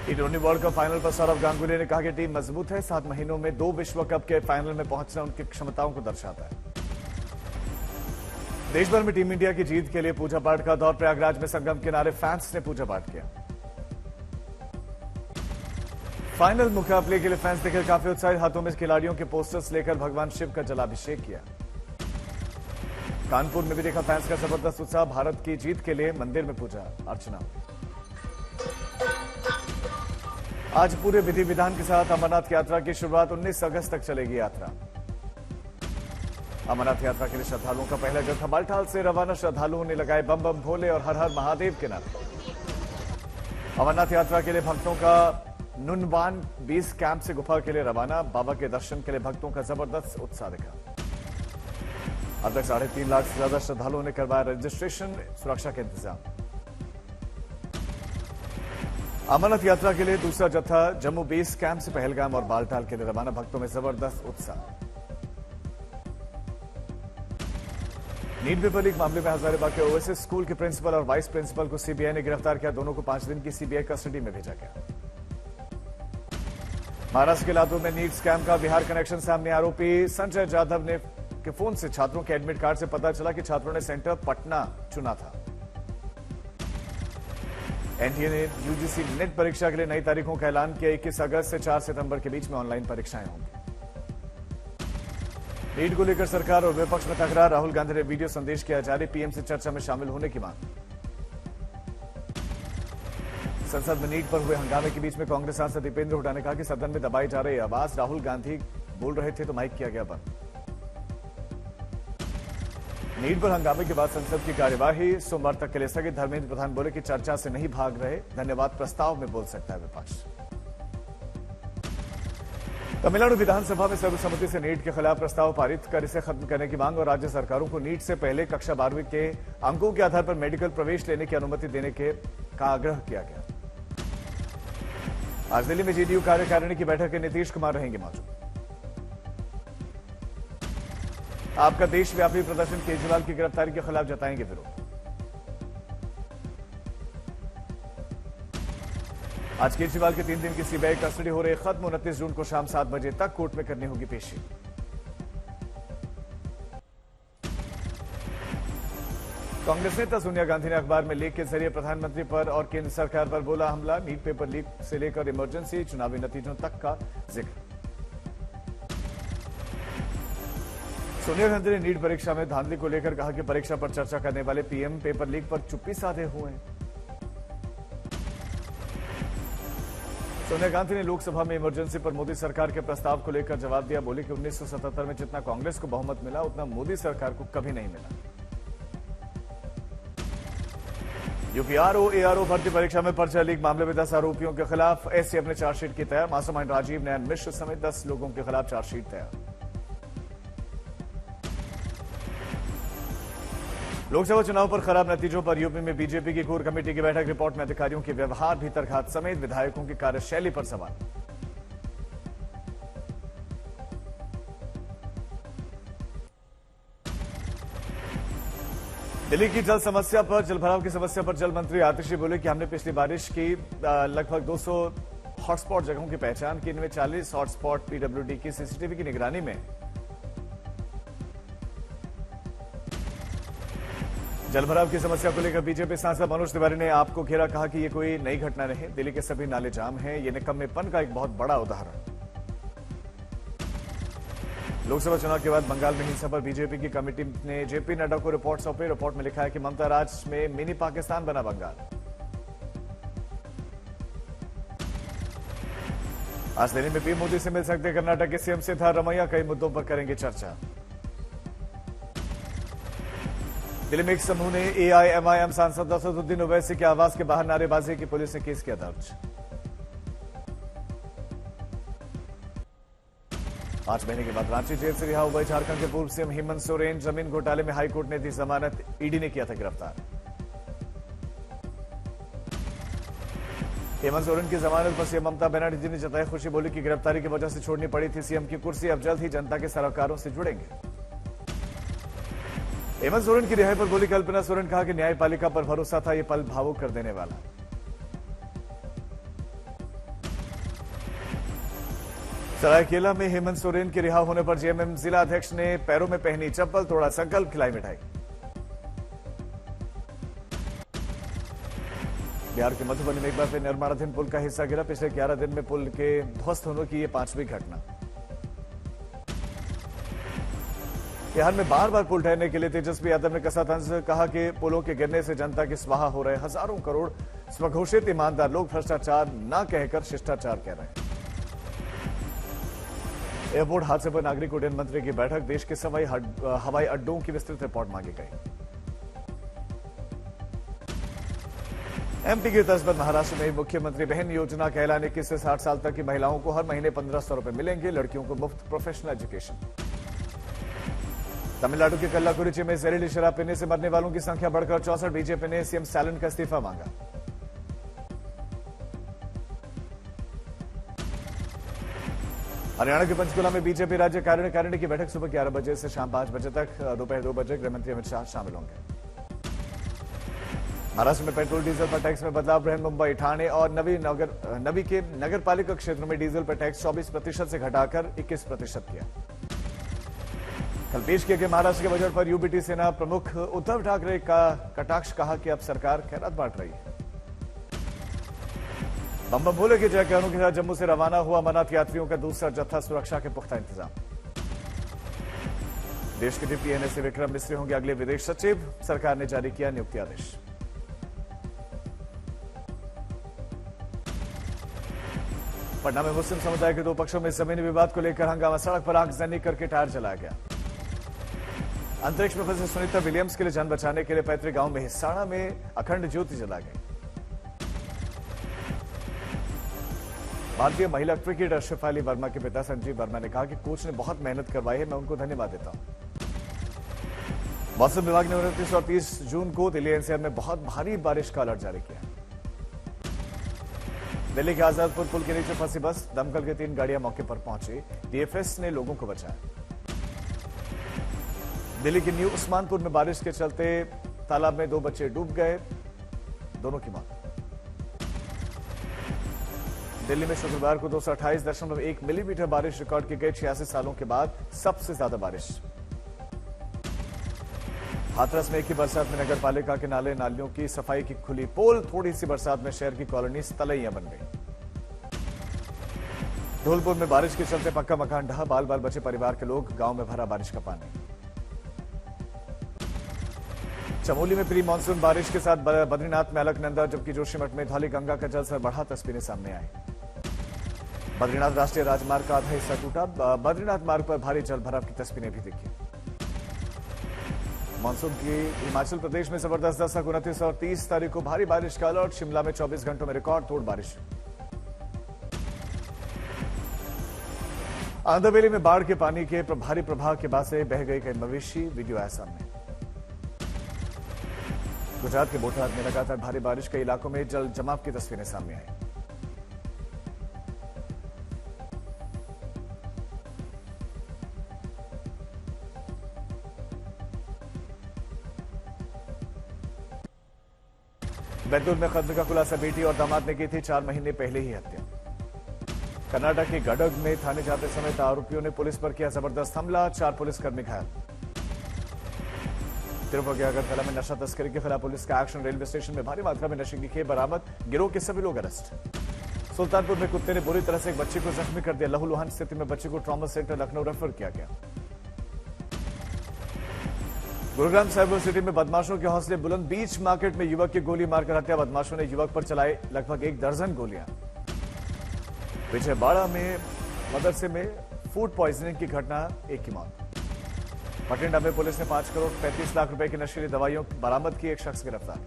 टी20 world cup final पर सौरव गांगुली ने कहा कि टीम मजबूत है। 7 महीनों में 2 विश्व कप के फाइनल में पहुंचना उनकी क्षमताओं को दर्शाता है। देश भर में टीम इंडिया की जीत के लिए पूजा पाठ का दौर। प्रयागराज में संगम किनारे फैंस ने पूजा पाठ किया। फाइनल मुकाबले के लिए फैंस दिखे काफी उत्साहित। हाथों में खिलाड़ियों के पोस्टर्स लेकर भगवान शिव का जलाभिषेक किया। कानपुर में भी देखा फैंस का जबरदस्त उत्साह। भारत की जीत के लिए मंदिर में पूजा अर्चना। आज पूरे विधि विधान के साथ अमरनाथ यात्रा की शुरुआत। 19 अगस्त तक चलेगी यात्रा। अमरनाथ यात्रा के लिए श्रद्धालुओं का पहला जत्था बालटाल से रवाना। श्रद्धालुओं ने लगाए बम बम भोले और हर हर महादेव के नारे। अमरनाथ यात्रा के लिए भक्तों का नुनवान बेस कैंप से गुफा के लिए रवाना। बाबा के दर्शन के लिए भक्तों का जबरदस्त उत्साह दिखा। अब तक 3.5 लाख से ज्यादा श्रद्धालुओं ने करवाया रजिस्ट्रेशन। सुरक्षा के इंतजाम। अमरनाथ यात्रा के लिए दूसरा जत्था जम्मू बेस कैंप से पहलगाम और बालटाल के लिए रवाना। भक्तों में जबरदस्त उत्साह। नीट पेपर लीक मामले में हजारीबाग के ओएसएस स्कूल के प्रिंसिपल और वाइस प्रिंसिपल को सीबीआई ने गिरफ्तार किया। दोनों को 5 दिन की सीबीआई कस्टडी में भेजा गया। महाराष्ट्र के लातूर में नीट स्कैम का बिहार कनेक्शन सामने। आरोपी संजय जाधव ने के फोन से छात्रों के एडमिट कार्ड से पता चला कि छात्रों ने सेंटर पटना चुना था। एनटीए ने यूजीसी नेट परीक्षा के लिए नई तारीखों का ऐलान किया। 21 अगस्त से 4 सितंबर के बीच में ऑनलाइन परीक्षाएं होंगी। नीट को लेकर सरकार और विपक्ष में तकरार। राहुल गांधी ने वीडियो संदेश किया जारी। पीएम से चर्चा में शामिल होने की मांग। संसद में नीट पर हुए हंगामे के बीच में कांग्रेस सांसद दीपेंद्र हुड्डा ने कहा कि सदन में दबाई जा रही आवाज। राहुल गांधी बोल रहे थे तो माइक किया गया बंद। नीट पर हंगामे के बाद संसद की कार्यवाही सोमवार तक के लिए स्थगित। धर्मेंद्र प्रधान बोले कि चर्चा से नहीं भाग रहे। धन्यवाद प्रस्ताव में बोल सकता है विपक्ष। तमिलनाडु विधानसभा में सर्वसम्मति से नीट के खिलाफ प्रस्ताव पारित कर इसे खत्म करने की मांग और राज्य सरकारों को नीट से पहले कक्षा 12वीं के अंकों के आधार पर मेडिकल प्रवेश लेने की अनुमति देने का आग्रह किया गया। आज दिल्ली में जेडीयू कार्यकारिणी की बैठक में नीतीश कुमार रहेंगे मौजूद। आपका देशव्यापी प्रदर्शन। केजरीवाल की गिरफ्तारी के खिलाफ जताएंगे विरोध। आज केजरीवाल के 3 दिन की सीबीआई कस्टडी हो रही खत्म। 29 जून को शाम 7 बजे तक कोर्ट में करनी होगी पेशी। कांग्रेस नेता सोनिया गांधी ने अखबार में लेख के जरिए प्रधानमंत्री पर और केंद्र सरकार पर बोला हमला। नीट पेपर लीक से लेकर इमरजेंसी चुनावी नतीजों तक का जिक्र। सोनिया गांधी ने नीट परीक्षा में धांधली को लेकर कहा कि परीक्षा पर चर्चा करने वाले पीएम पेपर लीक पर चुप्पी साधे हुए हैं। सोनिया गांधी ने लोकसभा में इमरजेंसी पर मोदी सरकार के प्रस्ताव को लेकर जवाब दिया। बोले कि 1977 में जितना कांग्रेस को बहुमत मिला उतना मोदी सरकार को कभी नहीं मिला। यूपीआरओ एआरओ भर्ती परीक्षा में पर्चा लीक मामले में 10 आरोपियों के खिलाफ एसटीएफ ने चार्जशीट की तैयार। मास्टरमाइंड राजीव नयन मिश्र समेत 10 लोगों के खिलाफ चार्जशीट तैयार। लोकसभा चुनाव पर खराब नतीजों पर यूपी में बीजेपी की कोर कमेटी की बैठक। रिपोर्ट में अधिकारियों के व्यवहार भीतरघात समेत विधायकों की कार्यशैली पर सवाल। दिल्ली की जल समस्या पर जलभराव की समस्या पर जल मंत्री आतिशी बोले कि हमने पिछली बारिश की लगभग 200 हॉटस्पॉट जगहों की पहचान की। इनमें 40 हॉटस्पॉट पीडब्ल्यूडी की सीसीटीवी की निगरानी में। जलभराव की समस्या को लेकर बीजेपी सांसद मनोज तिवारी ने आपको घेरा। कहा कि ये कोई नई घटना नहीं। दिल्ली के सभी नाले जाम हैं। ये निकम्मेपन का एक बहुत बड़ा उदाहरण। लोकसभा चुनाव के बाद बंगाल में हिंसा पर बीजेपी की कमेटी ने जेपी नड्डा को रिपोर्ट सौंपी। रिपोर्ट में लिखा है कि ममता राज में मिनी पाकिस्तान बना बंगाल। आज दिल्ली में पीएम मोदी से मिल सकते कर्नाटक के सीएम सिद्धारमैया। कई मुद्दों पर करेंगे चर्चा। दिल्ली में एक समूह ने एआईएमआईएम सांसद असदुद्दीन ओवैसी के आवास के बाहर नारेबाजी की। पुलिस ने केस किया दर्ज। 5 महीने के बाद रांची जेल से रिहा हुए झारखंड के पूर्व सीएम हेमंत सोरेन। जमीन घोटाले में हाईकोर्ट ने दी जमानत। ईडी ने किया था गिरफ्तार। हेमंत सोरेन की जमानत पर सीएम ममता बनर्जी ने जताई खुशी। बोली कि गिरफ्तारी की वजह से छोड़नी पड़ी थी सीएम की कुर्सी। अब जल्द ही जनता के सरोकारों से जुड़ेंगे। हेमंत सोरेन की रिहाई पर बोली कल्पना सोरेन। कहा कि न्यायपालिका पर भरोसा था। यह पल भावुक कर देने वाला। सरायकेला में हेमंत सोरेन के रिहा होने पर जेएमएम जिला अध्यक्ष ने पैरों में पहनी चप्पल, तोड़ा संकल्प, खिलाई मिठाई। बिहार के मधुबनी में एक बार फिर निर्माणाधीन पुल का हिस्सा गिरा। पिछले 11 दिन में पुल के ध्वस्त होने की यह 5वीं घटना। बिहार में बार बार पुल ढहने के लिए तेजस्वी यादव ने कसा तंज, कहा कि पुलों के गिरने से जनता की स्वाहा हो रहे हजारों करोड़ स्वघोषित ईमानदार लोग भ्रष्टाचार न कहकर शिष्टाचार कह रहे हैं। एयरपोर्ट हादसे पर नागरिक उड्डयन मंत्री की बैठक। देश के सभी हवाई अड्डों की विस्तृत रिपोर्ट मांगी गई। एमपी की तर्ज पर महाराष्ट्र में मुख्यमंत्री बहन योजना का ऐलान। 21 से 60 साल तक की महिलाओं को हर महीने 1500 रुपए मिलेंगे। लड़कियों को मुफ्त प्रोफेशनल एजुकेशन। तमिलनाडु के कल्लाकुरिची में जहरीली शराब पीने से मरने वालों की संख्या बढ़कर 64। बीजेपी ने सीएम स्टालिन का इस्तीफा मांगा। हरियाणा के पंचकुला में बीजेपी राज्य कार्यकारिणी की बैठक। सुबह 11 बजे से शाम 5 बजे तक। दोपहर 2 बजे गृहमंत्री अमित शाह शामिल होंगे। महाराष्ट्र में पेट्रोल डीजल पर टैक्स में बदलाव। बृहन मुंबई, ठाणे और नवी के नगर पालिका क्षेत्रों में डीजल पर टैक्स 24% से घटाकर 21% किया। कल पेश किए गए महाराष्ट्र के बजट पर यूबीटी सेना प्रमुख उद्धव ठाकरे का कटाक्ष। कहा कि अब सरकार खैरात बांट रही है। बम भोले के जयकारों के साथ जम्मू से रवाना हुआ अमरनाथ यात्रियों का दूसरा जत्था। सुरक्षा के पुख्ता इंतजाम। देश के डिप्टी एनएसए विक्रम मिस्री होंगे अगले विदेश सचिव। सरकार ने जारी किया नियुक्ति आदेश। पटना में मुस्लिम समुदाय के 2 पक्षों में जमीनी विवाद को लेकर हंगामा। सड़क पर आगजनी करके टायर जलाया गया। अंतरिक्ष में फंसे सुनीता विलियम्स के लिए जान बचाने के लिए पैतृक गांव में हिस्साना में अखंड ज्योति जला गई। भारतीय महिला क्रिकेटर शेफाली वर्मा के पिता संजीव वर्मा ने कहा कि कोच ने बहुत मेहनत करवाई है, मैं उनको धन्यवाद देता हूं। मौसम विभाग ने 29 और 30 जून को दिल्ली एनसीआर में बहुत भारी बारिश का अलर्ट जारी किया। दिल्ली के आजादपुर पुल के नीचे फंसी बस। दमकल की 3 गाड़ियां मौके पर पहुंची। डीएफएस ने लोगों को बचाया। दिल्ली के न्यू उस्मानपुर में बारिश के चलते तालाब में 2 बच्चे डूब गए, दोनों की मौत। दिल्ली में शुक्रवार को 228.1 मिलीमीटर बारिश रिकॉर्ड की गई। 86 सालों के बाद सबसे ज्यादा बारिश। हाथरस में एक ही बरसात में नगर पालिका के नाले नालियों की सफाई की खुली पोल। थोड़ी सी बरसात में शहर की कॉलोनी तलैया बन गई। धौलपुर में बारिश के चलते पक्का मकान ढहा। बाल बाल बचे परिवार के लोग। गांव में भरा बारिश का पानी। चमोली में प्री मानसून बारिश के साथ बद्रीनाथ में अलकनंदा, जबकि जोशीमठ में धौली गंगा का जलस्तर बढ़ा। तस्वीरें सामने आई। बद्रीनाथ राष्ट्रीय राजमार्ग का आधा हिस्सा टूटा। बद्रीनाथ मार्ग पर भारी जल भराव की तस्वीरें भी दिखी। मानसून की हिमाचल प्रदेश में जबरदस्त दस्तक। 29 और 30 तारीख को भारी बारिश का अलर्ट। शिमला में 24 घंटों में रिकॉर्ड तोड़ बारिश। आंध्रवेली में बाढ़ के पानी के भारी प्रभाव के बाद से बह गई कई मवेशी। वीडियो आया सामने। गुजरात के बोटाद में लगातार भारी बारिश। कई इलाकों में जल जमाव की तस्वीरें सामने आई। बैतूल में कत्ल का खुलासा। बेटी और दामाद ने की थी 4 महीने पहले ही हत्या। कर्नाटक के गडग में थाने जाते समय आरोपियों ने पुलिस पर किया जबरदस्त हमला। 4 पुलिसकर्मी घायल। तिरुपति अगरतला में नशा तस्करी के खिलाफ पुलिस का एक्शन। रेलवे स्टेशन में भारी मात्रा में नशे की खेप बरामद। गिरोह के सभी लोग अरेस्ट। सुल्तानपुर में कुत्ते ने बुरी तरह से एक बच्चे को जख्मी कर दिया। लहूलुहान स्थिति में बच्चे को ट्रॉमा सेंटर लखनऊ रेफर किया गया। गुरुग्राम साइबर सिटी में बदमाशों के हौसले बुलंद। बीच मार्केट में युवक की गोली मारकर हत्या। बदमाशों ने युवक पर चलाए लगभग 1 दर्जन गोलियां। विजयवाड़ा में मदरसे में फूड पॉइजनिंग की घटना, 1 की मौत। बठिंडा में पुलिस ने 5 करोड़ 35 लाख रुपए की नशीली दवाइयों बरामद की। 1 शख्स गिरफ्तार।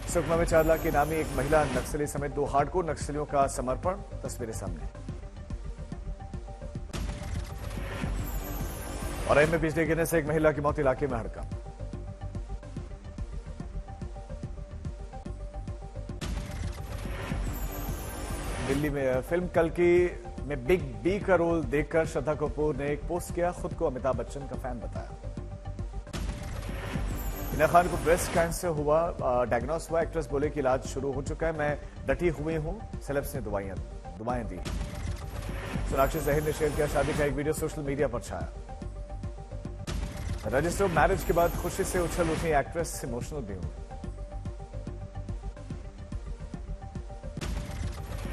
सुकमा में 4 लाख की इनामी। एक महिला नक्सली समेत 2 हार्डकोर नक्सलियों का समर्पण। तस्वीरें सामने। और में बिजली गिरने से एक महिला की मौत। इलाके में हड़कंप। दिल्ली में फिल्म कल्कि में बिग बी का रोल देखकर श्रद्धा कपूर ने एक पोस्ट किया। खुद को अमिताभ बच्चन का फैन बताया। हिना खान को ब्रेस्ट कैंसर हुआ, डायग्नोस हुआ। एक्ट्रेस बोले कि इलाज शुरू हो चुका है, मैं डटी हुई हूं। सेलेब्स ने दुआएं दी। सोनाक्षी जहीर ने शेयर किया शादी का एक वीडियो, सोशल मीडिया पर छाया। रजिस्टर मैरिज के बाद खुशी से उछल उठी एक्ट्रेस, इमोशनल भी हुई।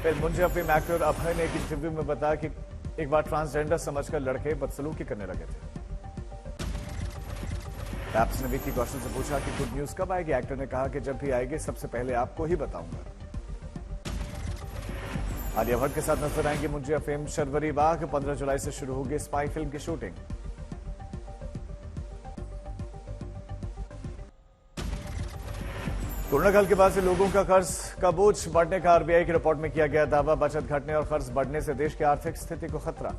फिर मुंजे अफीम एक्टर अभय ने एक इंटरव्यू में बताया कि एक बार ट्रांसजेंडर समझकर लड़के बदसलूकी करने लगे थे। टैप्स ने विक्की कौशल से पूछा कि गुड न्यूज कब आएगी। एक्टर ने कहा कि जब भी आएगी सबसे पहले आपको ही बताऊंगा। आलिया भट्ट के साथ नजर आएंगे मुंजे अफीम। शर्वरी बाग 15 जुलाई से शुरू होगी स्पाई फिल्म की शूटिंग। कोरोना काल के बाद से लोगों का कर्ज का बोझ बढ़ने का आरबीआई की रिपोर्ट में किया गया दावा। बचत घटने और कर्ज बढ़ने से देश की आर्थिक स्थिति को खतरा।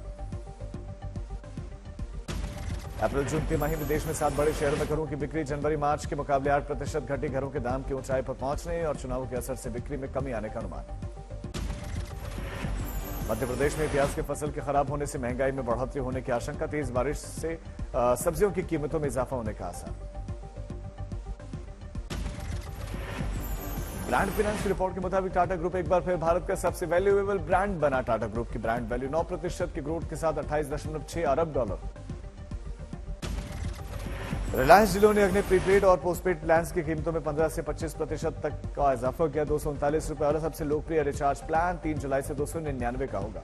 अप्रैल जून तिमाही में देश में 7 बड़े शहरों में घरों की बिक्री जनवरी मार्च के मुकाबले 8% घटी। घरों के दाम की ऊंचाई पर पहुंचने और चुनावों के असर से बिक्री में कमी आने का अनुमान। मध्य प्रदेश में प्याज की फसल के खराब होने से महंगाई में बढ़ोतरी होने की आशंका। तेज बारिश से सब्जियों की कीमतों में इजाफा होने का आसार। ब्रांड फाइनेंस की रिपोर्ट के मुताबिक टाटा ग्रुप एक बार फिर भारत का सबसे वैल्यूएबल ब्रांड बना। टाटा ग्रुप की ब्रांड वैल्यू 9% की ग्रोथ के साथ $28.6 अरब। रिलायंस जियो ने अपने प्रीपेड और पोस्टपेड प्लान्स की कीमतों में 15 से 25% तक का इजाफा किया। ₹239 वाला सबसे लोकप्रिय रिचार्ज प्लान 3 जुलाई से 299 का होगा।